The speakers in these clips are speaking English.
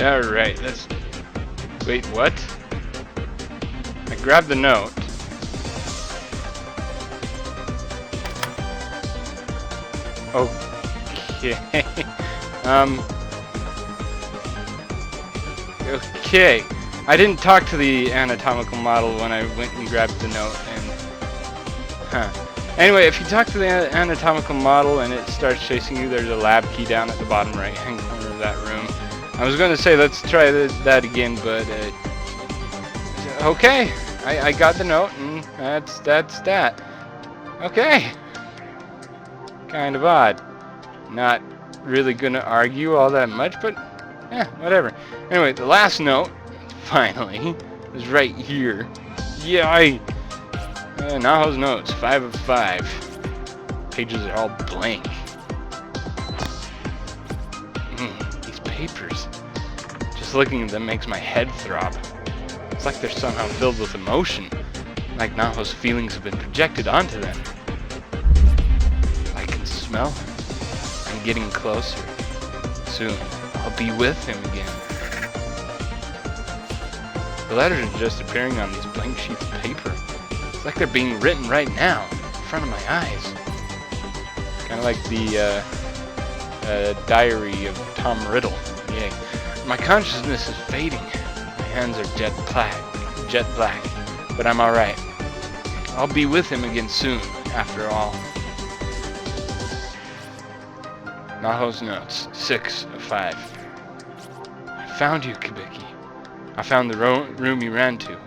Alright, let's... Wait, what? I grabbed the note. Okay. Okay. I didn't talk to the anatomical model when I went and grabbed the note, and... Anyway, if you talk to the anatomical model and it starts chasing you, there's a lab key down at the bottom right-hand corner of that room. I was going to say let's try that again, but okay, I got the note, and that's that. Okay, kind of odd. Not really gonna argue all that much, but whatever. Anyway, the last note finally is right here. Yay! Naho's notes, 5 of 5. Pages are all blank. These papers. Just looking at them makes my head throb. It's like they're somehow filled with emotion. Like Naho's feelings have been projected onto them. I can smell him. I'm getting closer. Soon, I'll be with him again. The letters are just appearing on these blank sheets of paper. It's like they're being written right now, in front of my eyes. Kind of like the diary of Tom Riddle. Yay. My consciousness is fading. My hands are jet black, but I'm alright. I'll be with him again soon, after all. Naho's notes, 6 of 5. I found you, Kibiki. I found the room you ran to.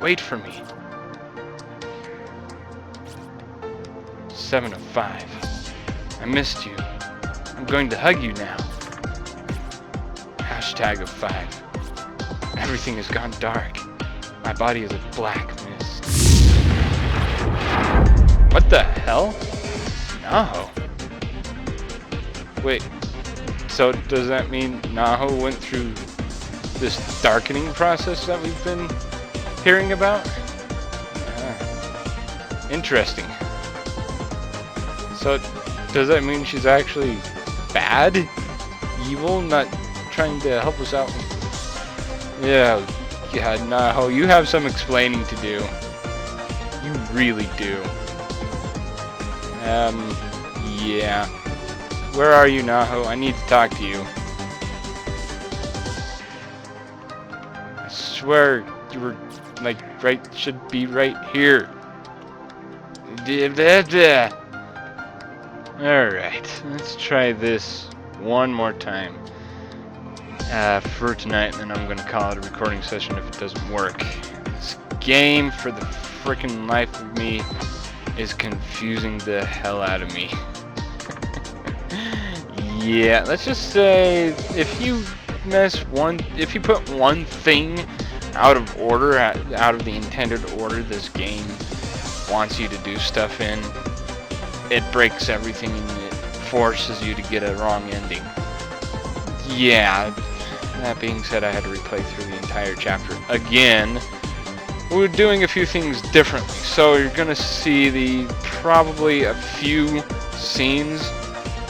Wait for me. 7 of 5. I missed you. I'm going to hug you now. Hashtag of 5. Everything has gone dark. My body is a black mist. What the hell? Naho. Wait, so does that mean Naho went through this darkening process that we've been hearing about? Interesting. So does that mean she's actually bad? Evil? Not trying to help us out? Yeah, Naho, you have some explaining to do. You really do. Yeah. Where are you, Naho? I need to talk to you. I swear you were, like, should be right here. Alright, let's try this one more time for tonight, and then I'm going to call it a recording session if it doesn't work. This game, for the frickin' life of me, is confusing the hell out of me. Yeah, let's just say if you put one thing out of order, out of the intended order this game wants you to do stuff in, it breaks everything and it forces you to get a wrong ending. Yeah, that being said, I had to replay through the entire chapter again. We're doing a few things differently, so you're gonna see probably a few scenes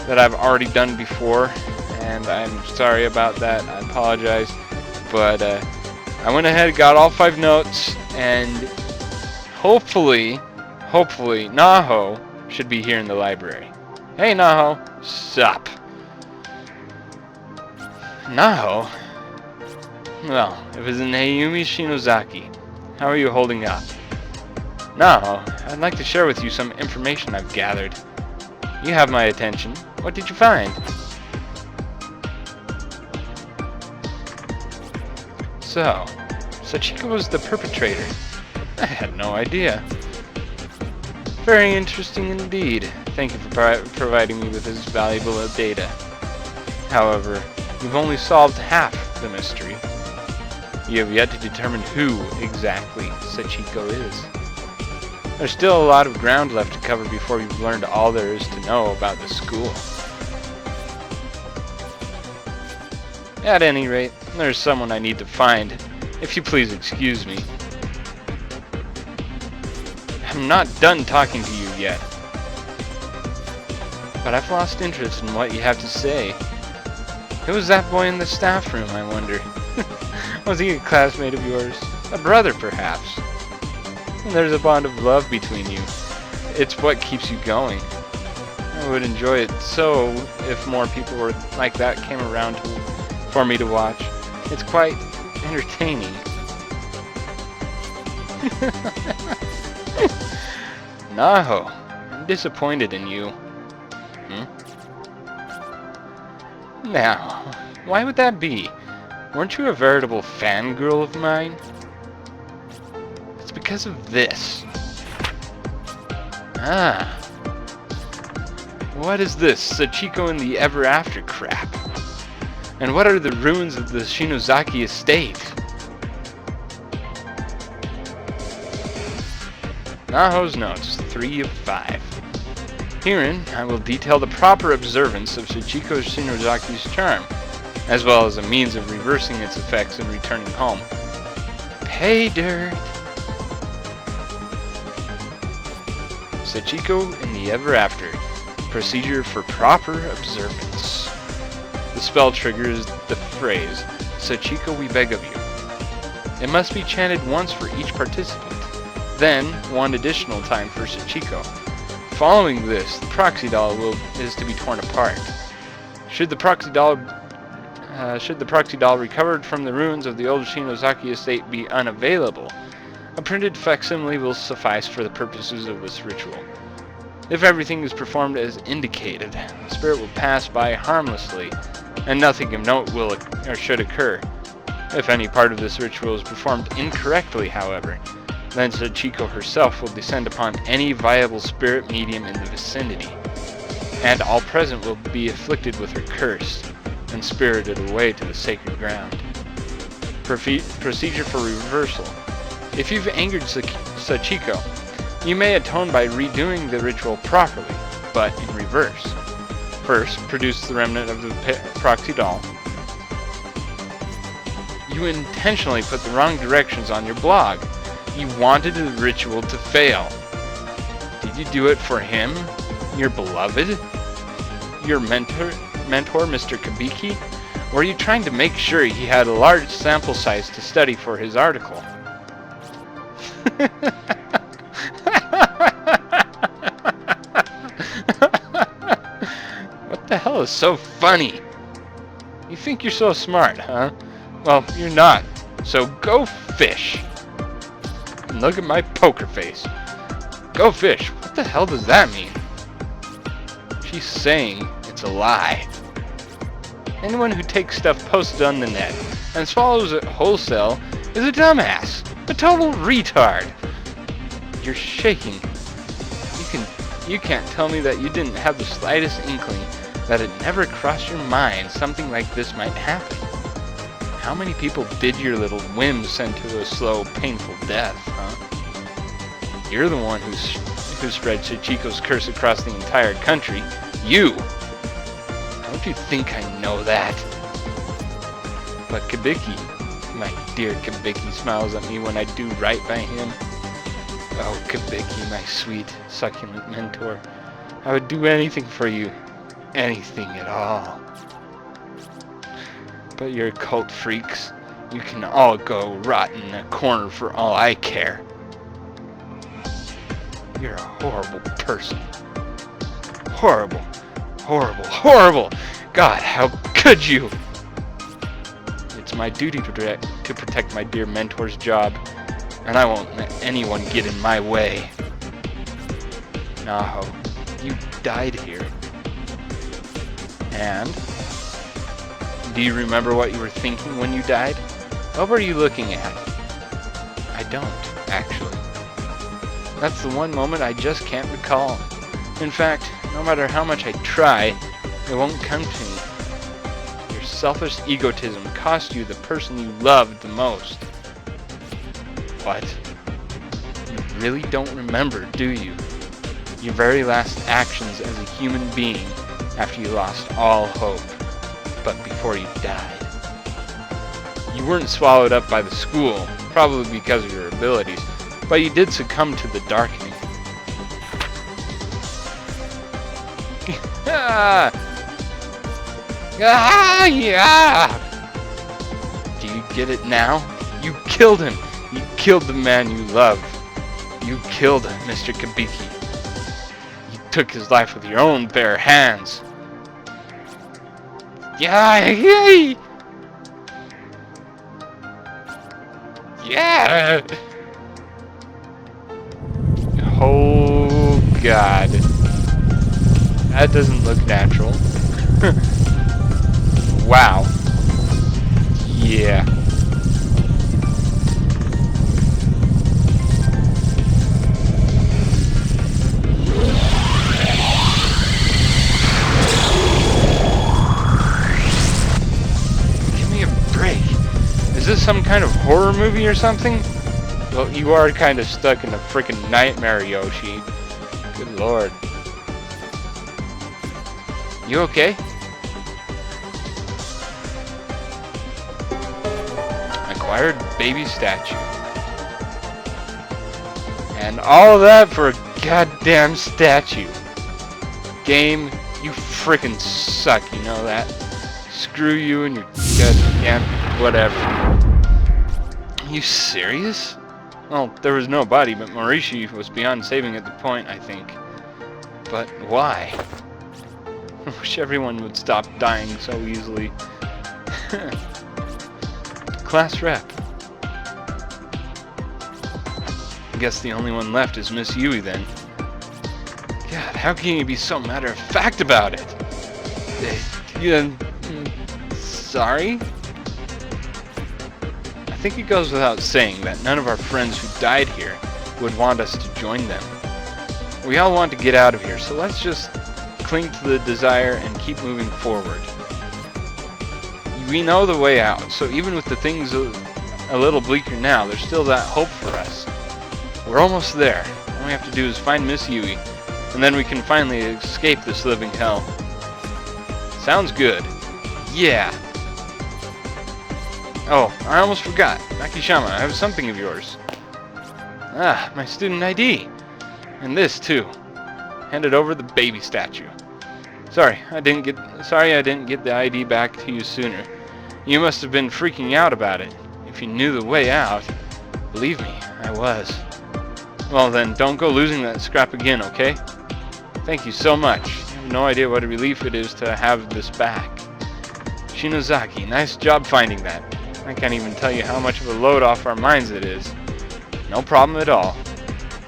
that I've already done before, and I'm sorry about that. I apologize, but I went ahead and got all 5 notes, and hopefully Naho should be here in the library. Hey, Naho. Sup? Naho? Well, if it's Naomi Shinozaki, how are you holding up? Naho, I'd like to share with you some information I've gathered. You have my attention. What did you find? So, Sachiko was the perpetrator. I had no idea. Very interesting indeed. Thank you for providing me with this valuable data. However, you've only solved half the mystery. You have yet to determine who exactly Sachiko is. There's still a lot of ground left to cover before you've learned all there is to know about the school. At any rate, there's someone I need to find. If you please excuse me. I'm not done talking to you yet. But I've lost interest in what you have to say. Who was that boy in the staff room, I wonder? Was he a classmate of yours? A brother, perhaps? And there's a bond of love between you. It's what keeps you going. I would enjoy it so if more people were like that came around for me to watch. It's quite entertaining. Naho, I'm disappointed in you. Now, why would that be? Weren't you a veritable fangirl of mine? It's because of this. Ah. What is this? Sachiko and the Ever After crap? And what are the ruins of the Shinozaki estate? Naho's notes, 3 of 5. Herein, I will detail the proper observance of Sachiko Shinozaki's charm, as well as a means of reversing its effects and returning home. Pay dirt! Sachiko and the Ever After. Procedure for proper observance. The spell triggers the phrase, Sachiko, we beg of you. It must be chanted once for each participant, then one additional time for Sachiko. Following this, the proxy doll is to be torn apart. Should the proxy doll recovered from the ruins of the old Shinozaki estate be unavailable, a printed facsimile will suffice for the purposes of this ritual. If everything is performed as indicated, the spirit will pass by harmlessly, and nothing of note will or should occur. If any part of this ritual is performed incorrectly, however, then Sachiko herself will descend upon any viable spirit medium in the vicinity, and all present will be afflicted with her curse, and spirited away to the sacred ground. Procedure for reversal. If you've angered Sachiko, you may atone by redoing the ritual properly, but in reverse. First, produce the remnant of the proxy doll. You intentionally put the wrong directions on your blog. You wanted the ritual to fail. Did you do it for him? Your beloved? Your mentor, Mr. Kabiki? Or are you trying to make sure he had a large sample size to study for his article? What the hell is so funny? You think you're so smart, huh? Well, you're not. So go fish. And look at my poker face. Go fish. What the hell does that mean? She's saying it's a lie. Anyone who takes stuff posted on the net and swallows it wholesale is a dumbass. A total retard. You're shaking. You can't tell me that you didn't have the slightest inkling that it never crossed your mind something like this might happen. How many people did your little whim send to a slow, painful death, huh? You're the one who spread Sachiko's curse across the entire country. You! Don't you think I know that? But Kabiki, my dear Kabiki, smiles at me when I do right by him. Oh, Kabiki, my sweet, succulent mentor. I would do anything for you. Anything at all. But you're cult freaks. You can all go rot in a corner for all I care. You're a horrible person. Horrible. Horrible. Horrible! God, how could you? It's my duty to protect my dear mentor's job, and I won't let anyone get in my way. Naho, you died here. And? Do you remember what you were thinking when you died? What were you looking at? I don't, actually. That's the one moment I just can't recall. In fact, no matter how much I try, it won't come to me. Your selfish egotism cost you the person you loved the most. What? You really don't remember, do you? Your very last actions as a human being after you lost all hope, but before you died. You weren't swallowed up by the school, probably because of your abilities, but you did succumb to the darkening. Ah, yeah! Do you get it now? You killed him! You killed the man you love. You killed Mr. Kabiki. You took his life with your own bare hands. Yeah! Yay! Yeah! Oh, God. That doesn't look natural. Wow. Yeah. Give me a break. Is this some kind of horror movie or something? Well, you are kind of stuck in a freaking nightmare, Yoshi. Good lord. You okay? Acquired baby statue. And all of that for a goddamn statue. Game, you freaking suck, you know that? Screw you and your goddamn whatever. Are you serious? Well, there was no body, but Morishi was beyond saving at the point, I think. But why? I wish everyone would stop dying so easily. Class rep. I guess the only one left is Miss Yui then. God, how can you be so matter-of-fact about it? Sorry? I think it goes without saying that none of our friends who died here would want us to join them. We all want to get out of here, so let's just cling to the desire and keep moving forward. We know the way out, so even with the things a little bleaker now, there's still that hope for us. We're almost there. All we have to do is find Miss Yui, and then we can finally escape this living hell. Sounds good. Yeah. Oh, I almost forgot. Nakishima, I have something of yours. Ah, my student ID. And this, too. Handed over the baby statue. Sorry, I didn't get the ID back to you sooner. You must have been freaking out about it. If you knew the way out, believe me, I was. Well then, don't go losing that scrap again, okay? Thank you so much. You have no idea what a relief it is to have this back. Shinozaki, nice job finding that. I can't even tell you how much of a load off our minds it is. No problem at all.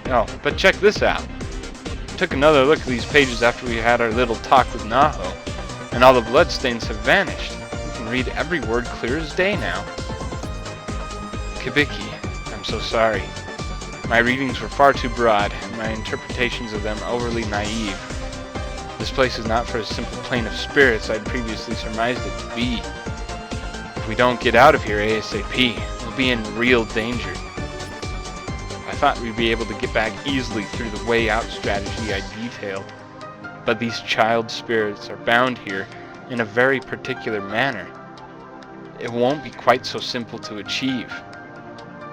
Oh, but check this out. I took another look at these pages after we had our little talk with Naho, and all the bloodstains have vanished. We can read every word clear as day now. Kabiki, I'm so sorry. My readings were far too broad, and my interpretations of them overly naive. This place is not for a simple plane of spirits I'd previously surmised it to be. If we don't get out of here ASAP, we'll be in real danger. I thought we'd be able to get back easily through the way out strategy I detailed, but these child spirits are bound here in a very particular manner. It won't be quite so simple to achieve.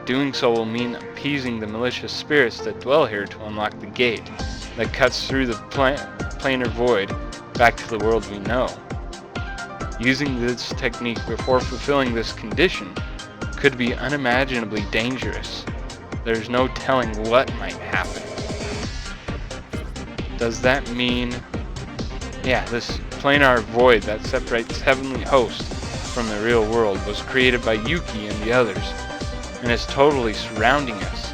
Doing so will mean appeasing the malicious spirits that dwell here to unlock the gate that cuts through the planar void back to the world we know. Using this technique before fulfilling this condition could be unimaginably dangerous. There's no telling what might happen. Does that mean... Yeah, this planar void that separates heavenly host from the real world was created by Yuki and the others, and is totally surrounding us.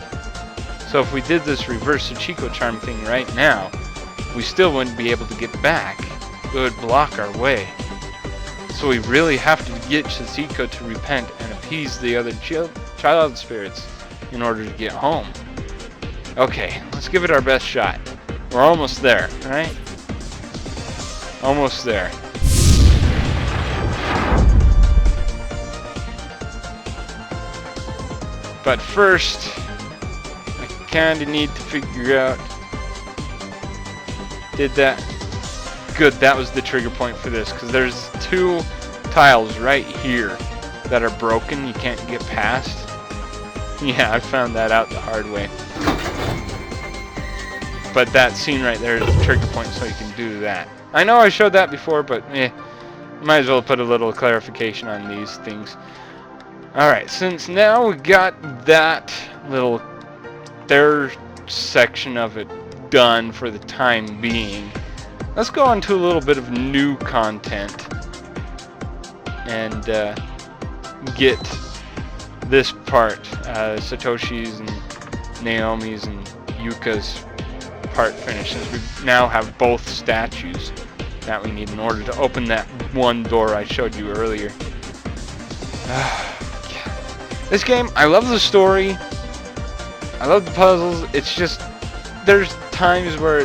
So if we did this reverse Sachiko charm thing right now, we still wouldn't be able to get back. It would block our way. So we really have to get Sachiko to repent and appease the other child spirits in order to get home. Okay, let's give it our best shot. We're almost there, right? Almost there. But first, I kinda need to figure out... Did that... Good, that was the trigger point for this, because there's two tiles right here that are broken, you can't get past. Yeah, I found that out the hard way. But that scene right there is the trigger point, so you can do that. I know I showed that before, but Might as well put a little clarification on these things. Alright, since now we got that little their section of it done for the time being, let's go on to a little bit of new content and get this part, Satoshi's and Naomi's and Yuka's part finished, since we now have both statues that we need in order to open that one door I showed you earlier. This game, I love the story, I love the puzzles. It's just, there's times where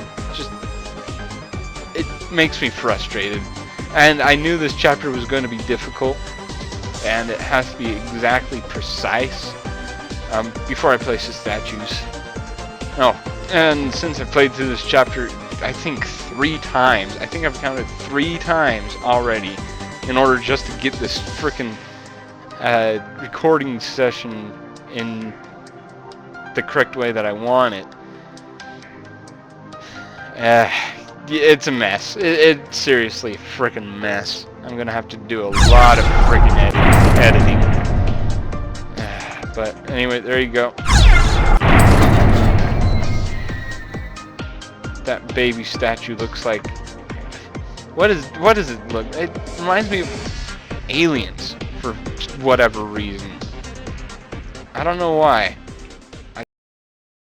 it makes me frustrated. And I knew this chapter was going to be difficult, and it has to be exactly precise before I place the statues. Oh, and since I played through this chapter, I think 3 times. I think I've counted 3 times already in order just to get this frickin' recording session in the correct way that I want it. It's a mess. It's seriously a frickin' mess. I'm gonna have to do a lot of frickin' editing. But anyway, there you go. That baby statue looks like... What does it look? It reminds me of aliens for whatever reason. I don't know why.